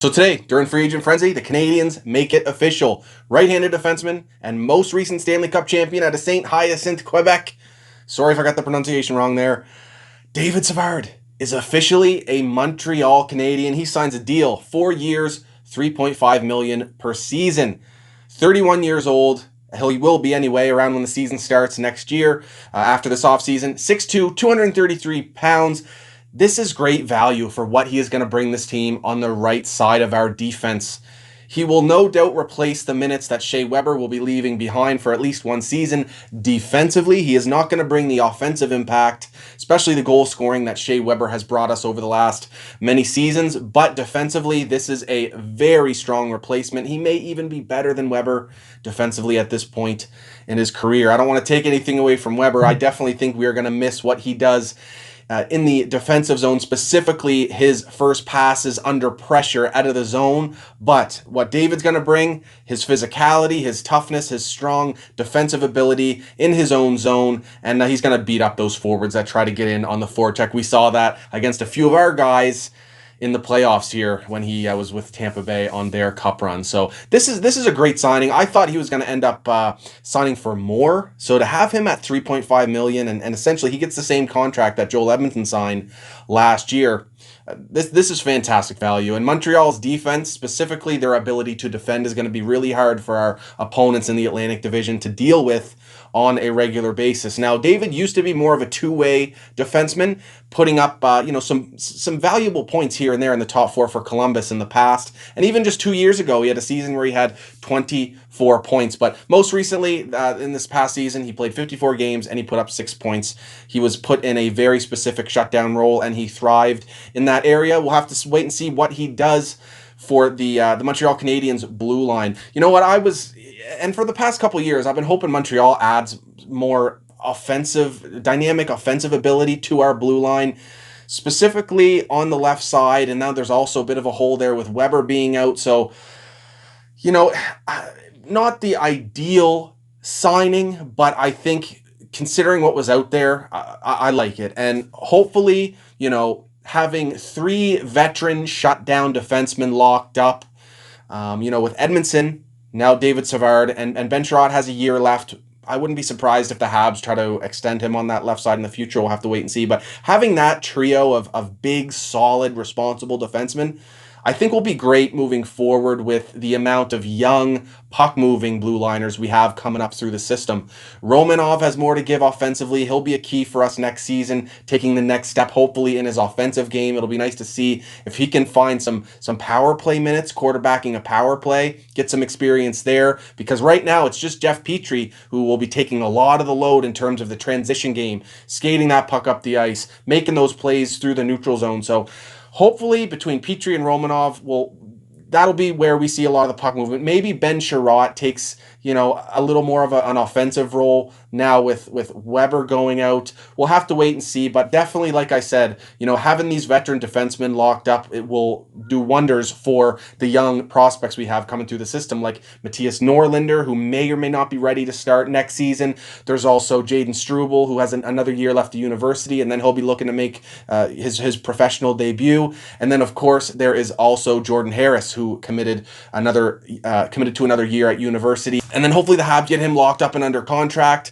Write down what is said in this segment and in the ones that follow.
So today, during Free Agent Frenzy, the Canadiens make it official. Right-handed defenseman and most recent Stanley Cup champion out of St. Hyacinthe, Quebec. Sorry if I got the pronunciation wrong there. David Savard is officially a Montreal Canadien. He signs a deal, 4 years, $3.5 million per season. 31 years old. He will be anyway around when the season starts next year after this offseason. 6'2", 233 pounds. This is great value for what he is going to bring this team on the right side of our defense. He will no doubt replace the minutes that Shea Weber will be leaving behind for at least one season. Defensively, he is not going to bring the offensive impact, especially the goal scoring that Shea Weber has brought us over the last many seasons. But defensively, this is a very strong replacement. He may even be better than Weber defensively at this point in his career. I don't want to take anything away from Weber. I definitely think we are going to miss what he does in the defensive zone, specifically his first passes under pressure out of the zone. But what David's going to bring, his physicality, his toughness, his strong defensive ability in his own zone, and he's going to beat up those forwards that try to get in on the forecheck. We saw that against a few of our guys in the playoffs here when he was with Tampa Bay on their cup run. So this is a great signing. I thought he was going to end up signing for more. So to have him at $3.5 million and essentially he gets the same contract that Joel Edmondson signed last year. This is fantastic value. And Montreal's defense, specifically their ability to defend, is going to be really hard for our opponents in the Atlantic Division to deal with on a regular basis. Now, David used to be more of a two-way defenseman, putting up some valuable points here and there in the top four for Columbus in the past. And even just 2 years ago, he had a season where he had 24 points. But most recently, in this past season, he played 54 games and he put up 6 points. He was put in a very specific shutdown role and he thrived in that area. We'll have to wait and see what he does for the Montreal Canadiens blue line. You know what, and for the past couple of years, I've been hoping Montreal adds more dynamic offensive ability to our blue line, specifically on the left side. And now there's also a bit of a hole there with Weber being out. So, not the ideal signing, but I think considering what was out there, I like it. And hopefully, having 3 veteran shutdown defensemen locked up, with Edmondson, now David Savard, and Ben Sherratt has a year left. I wouldn't be surprised if the Habs try to extend him on that left side in the future. We'll have to wait and see. But having that trio of big, solid, responsible defensemen, I think will be great moving forward with the amount of young, puck-moving blue liners we have coming up through the system. Romanov has more to give offensively. He'll be a key for us next season, taking the next step, hopefully, in his offensive game. It'll be nice to see if he can find some power play minutes, quarterbacking a power play, get some experience there, because right now it's just Jeff Petrie who will be taking a lot of the load in terms of the transition game, skating that puck up the ice, making those plays through the neutral zone. So hopefully, between Petrie and Romanov, that'll be where we see a lot of the puck movement. Maybe Ben Sherratt takes, a little more of an offensive role now with Weber going out. We'll have to wait and see, but definitely, like I said, having these veteran defensemen locked up, it will do wonders for the young prospects we have coming through the system, like Matthias Norlinder, who may or may not be ready to start next season. There's also Jaden Struble, who has another year left at university, and then he'll be looking to make his professional debut. And then, of course, there is also Jordan Harris, who committed to another year at university. And then hopefully the Habs get him locked up and under contract,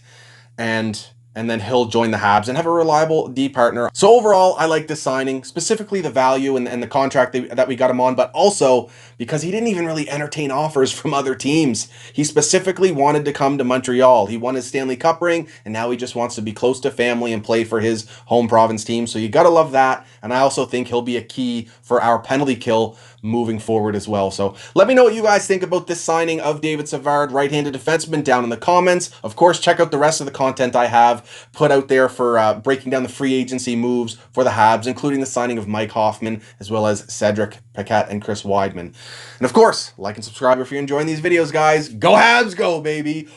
and then he'll join the Habs and have a reliable D partner. So overall, I like this signing, specifically the value and the contract that we got him on, but also because he didn't even really entertain offers from other teams. He specifically wanted to come to Montreal. He won his Stanley Cup ring, and now he just wants to be close to family and play for his home province team. So you got to love that. And I also think he'll be a key for our penalty kill moving forward as well. So let me know what you guys think about this signing of David Savard, right-handed defenseman, down in the comments. Of course, check out the rest of the content I have put out there for breaking down the free agency moves for the Habs, including the signing of Mike Hoffman, as well as Cedric Paquette and Chris Weidman. And of course, like and subscribe if you're enjoying these videos, guys. Go Habs, go, baby!